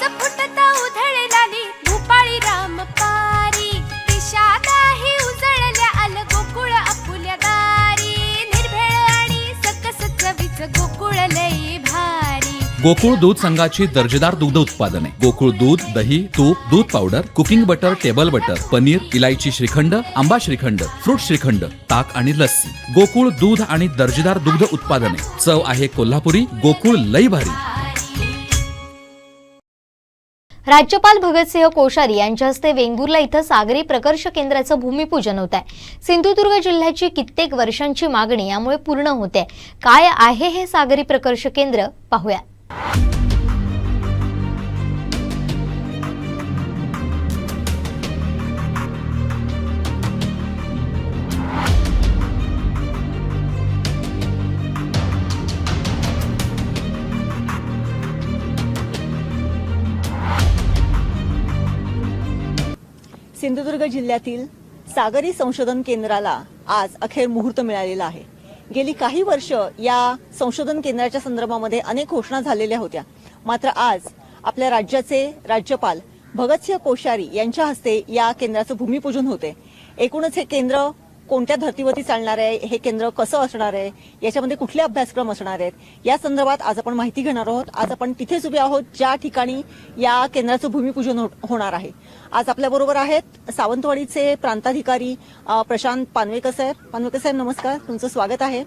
फुटता उधळलाली भूपाळी रामपारी दिशादाही उजळल्या आल गोकुळ आपुल्या दारी निर्भेळ आणि सकस चवीच गोकुळ लई भारी। गोकुळ दूध संघाची दर्जेदार दुग्ध उत्पादने गोकुळ दूध, दही, तूप, दूध powder, cooking butter, table butter, paneer, इलायची श्रीखंड, आंबा श्रीखंड, फ्रूट श्रीखंड, ताक आणि लस्सी। गोकुळ दूध आणि दर्जेदार दुग्ध उत्पादने, चव आहे कोल्हापुरी, गोकुळ लई भारी। राज्यपाल भगतसिंह कोश्यारी यांच्या हस्ते वेंगुर्ला इथं सागरी प्रकर्ष केंद्राचं भूमिपूजन होत आहे। सिंधुदुर्ग जिल्ह्याची कित्येक वर्षांची मागणी यामुळे पूर्ण होते। काय आहे हे सागरी प्रकर्ष केंद्र पाहूया। सिंधुदुर्ग जिल्ह्यातील सागरी संशोधन केंद्राला आज अखेर मुहूर्त मिळालेला आहे। गेली काही वर्ष या संशोधन केंद्राच्या संदर्भामध्ये अनेक घोषणा झालेल्या होत्या, मात्र आज आपल्या राज्याचे राज्यपाल भगतसिंह कोश्यारी यांच्या हस्ते या केंद्राचं भूमिपूजन होते। एकूणच हे केंद्र कोणत्या धर्तीवरती चालणार आहे, हे केंद्र कसं असणार आहे, याच्यामध्ये कुठले अभ्यासक्रम असणार आहेत, या संदर्भात आज आपण माहिती घेणार आहोत। आज आपण तिथेच उभे आहोत ज्या ठिकाणी या केंद्राचं भूमिपूजन होणार आहे। आज आपल्याबरोबर आहेत सावंतवाडीचे प्रांताधिकारी प्रशांत पानवेकर साहेब नमस्कार, तुमचं स्वागत आहे।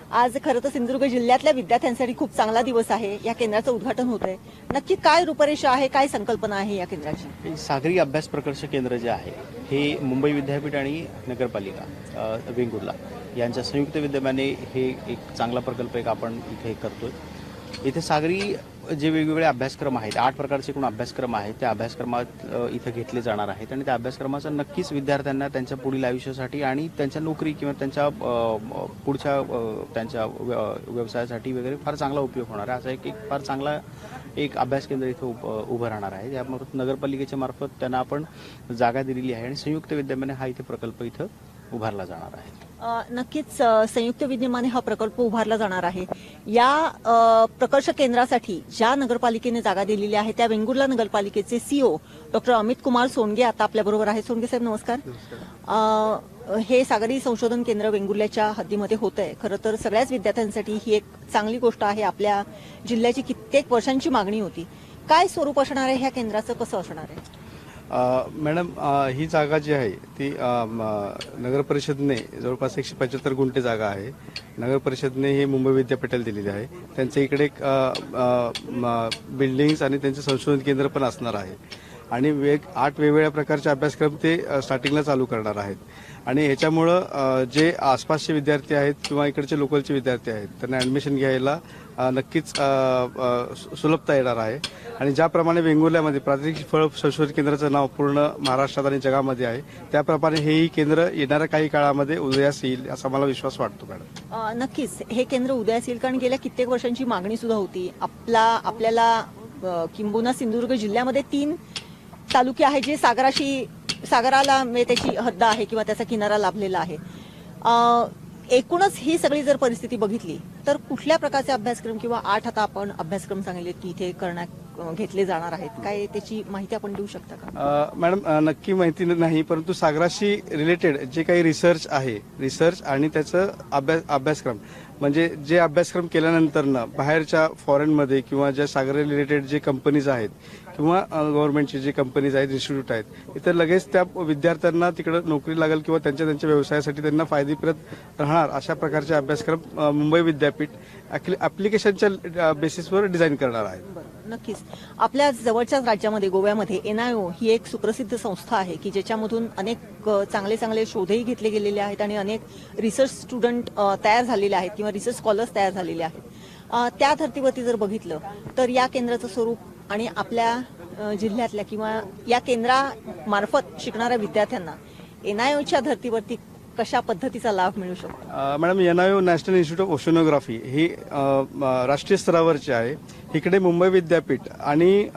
आज खरं तर सिंधुदुर्ग जिल्ह्यातल्या विद्यार्थ्यांसाठी खूप चांगला दिवस आहे। या केंद्राचं उद्घाटन होत आहे, नक्की काय रूपरेषा आहे, काय संकल्पना आहे या केंद्राची? सागरी अभ्यास प्रकर्ष केंद्र जे आहे हे मुंबई विद्यापीठ आणि नगरपालिका वेंगुर्ला यांच्या संयुक्त विद्यमाने हे एक चांगला प्रकल्प एक आपण इथे करतोय। इथे सागरी जे वेगवेगळे अभ्यासक्रम आहेत, 8 प्रकारचे एकूण अभ्यासक्रम आहेत, त्या अभ्यासक्रमात इथे घेतले जाणार आहेत आणि त्या अभ्यासक्रमाचा नक्कीच विद्यार्थ्यांना त्यांच्या पुढील आयुष्यासाठी आणि त्यांच्या नोकरी किंवा त्यांच्या पुढच्या त्यांच्या व्यवसायासाठी वगैरे फार चांगला उपयोग होणार आहे। असा एक फार चांगला एक अभ्यास केंद्र इथं उभं राहणार आहे। यामार्फत नगरपालिकेच्या मार्फत त्यांना आपण जागा दिलेली आहे आणि संयुक्त विद्यमाने हा इथे प्रकल्प इथं उभारला जाणार आहे। नक्कीच संयुक्त विद्यमाने हा प्रकल्प उभारला जाणार आहे। या प्रकर्ष केंद्रासाठी ज्या नगरपालिकेने जागा दिलेली आहे त्या वेंगुर्ला नगरपालिकेचे सीओ डॉक्टर अमित कुमार सोनगे आता आपल्याबरोबर आहेत। सोनगे साहेब नमस्कार। हे सागरी संशोधन केंद्र वेंगुर्ल्याच्या हद्दीमध्ये होत आहे। खरं तर सगळ्याच विद्यार्थ्यांसाठी ही एक चांगली गोष्ट आहे। आपल्या जिल्ह्याची कित्येक वर्षांची मागणी होती। काय स्वरूप असणार आहे ह्या केंद्राचं, कसं असणार आहे? मॅडम, ही जागा जी आहे ती नगर परिषदने जवळपास 175 गुंठे जागा आहे। नगर परिषदने ही मुंबई विद्यापीठाला दिलेली आहे। त्यांच्या इकडे बिल्डिंग्स आणि त्यांचे संशोधन केंद्र पण असणार आहे आणि 8 वेगवेगळ्या प्रकारचे अभ्यासक्रम ते स्टार्टिंगला चालू करणार आहेत आणि ह्याच्यामुळं जे आसपासचे विद्यार्थी आहेत किंवा इकडचे लोकलचे विद्यार्थी आहेत त्यांना ऍडमिशन घ्यायला नक्कीच सुलभता येणार आहे। आणि ज्याप्रमाणे वेंगुर्ल्यामध्ये प्रादेशिक फळ संशोधन केंद्राचं नाव पूर्ण महाराष्ट्रात आणि जगामध्ये आहे, त्याप्रमाणे हेही केंद्र येणाऱ्या काही काळामध्ये उदयास येईल असा मला विश्वास वाटतो। मॅडम, नक्कीच हे केंद्र उदयास येईल, कारण गेल्या कित्येक वर्षांची मागणी सुद्धा होती। आपल्याला किंबहुना सिंधुदुर्ग जिल्ह्यामध्ये 3 तालुके आहेत जे सागराला त्याची हद्द आहे किंवा त्याचा किनारा लाभलेला आहे। एकूणच ही सगळी जर परिस्थिती बघितली तर कुठल्या प्रकारचे अभ्यासक्रम किंवा 8 आता आपण अभ्यासक्रम सांगितले की इथे घेतले जाणार आहेत, काय त्याची माहिती आपण देऊ शकता का? मॅडम, नक्की माहिती नाही, परंतु सागराशी रिलेटेड जे काही रिसर्च आणि त्याचं अभ्यासक्रम म्हणजे जे अभ्यासक्रम केल्यानंतर बाहेरच्या फॉरेनमध्ये किंवा ज्या सागर रिलेटेड जे कंपनीज आहेत किंवा गव्हर्नमेंटचे जे कंपनीज आहेत, इन्स्टिट्यूट आहेत, इतर लगेच त्या विद्यार्थ्यांना तिकडे नोकरी लागेल किंवा त्यांच्या व्यवसायासाठी त्यांना फायदेप्रद राहणार अशा प्रकारचे अभ्यासक्रम मुंबई विद्यापीठ ऍप्लिकेशनच्या बेसिसवर डिझाईन करणार आहे। नक्कीच आपल्या जवळच्याच राज्यामध्ये गोव्यामध्ये NIO ही एक सुप्रसिद्ध संस्था आहे की ज्याच्यामधून अनेक चांगले शोधही घेतले गेलेले आहेत आणि अनेक रिसर्च स्टुडंट तयार झालेले आहेत किंवा रिसर्च स्कॉलर्स तयार झालेले आहेत। त्या धर्तीवरती जर बघितलं तर या केंद्राचं स्वरूप आणि आपल्या जिल्ह्यातल्या किंवा या केंद्रामार्फत शिकणाऱ्या विद्यार्थ्यांना NIOच्या धर्तीवरती कशा पद्धतीचा लाभ मिळू शकतो? Madam, NIO national institute of oceanography ही राष्ट्रीय स्तरावरची आहे। इकडे मुंबई विद्यापीठ आणि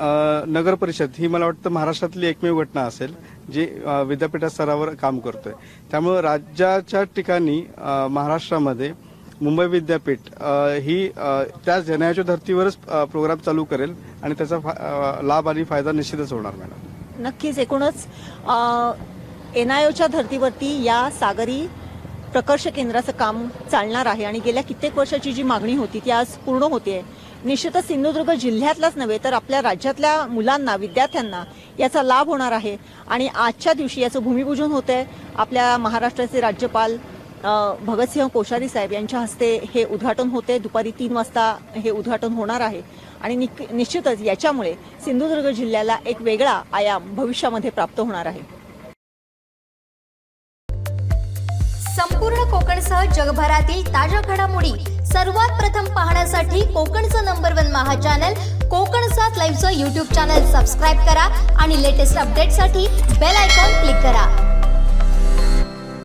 नगर परिषद ही मला वाटतं महाराष्ट्रातली एकमेव घटना असेल जी विद्यापीठा स्तरावर काम करतोय। त्यामुळे राज्याच्या ठिकाणी महाराष्ट्रामध्ये मुंबई विद्यापीठ ही त्या जनाच्या धर्तीवरच प्रोग्राम चालू करेल आणि त्याचा लाभ आणि फायदा निश्चितच होणार मॅडम. नक्कीच एकूणच NIOच्या धर्तीवरती या सागरी प्रकर्ष केंद्राचं काम चालणार आहे आणि गेल्या कित्येक वर्षाची जी मागणी होती ती आज पूर्ण होते. निश्चितच सिंधुदुर्ग जिल्ह्यातलाच नव्हे तर आपल्या राज्यातल्या मुलांना विद्यार्थ्यांना याचा लाभ होणार आहे आणि आजच्या दिवशी याचं भूमिपूजन होत आहे. आपल्या महाराष्ट्राचे राज्यपाल भगतसिंह कोश्यारी साहेब यांच्या हस्ते हे उद्घाटन होते. दुपारी 3 वाजता हे उद्घाटन होणार आहे आणि निश्चितच याच्यामुळे सिंधुदुर्ग जिल्ह्याला एक वेगळा आयाम भविष्यामध्ये प्राप्त होणार आहे. संपूर्ण कोकणसह जगभरातील ताज्या घडामोडी सर्वात प्रथम पाहण्यासाठी कोकणचं नंबर 1 महा चॅनल कोकण 7 लाईव्हचं YouTube चॅनल सबस्क्राईब करा आणि लेटेस्ट अपडेटसाठी बेल आयकॉन क्लिक करा.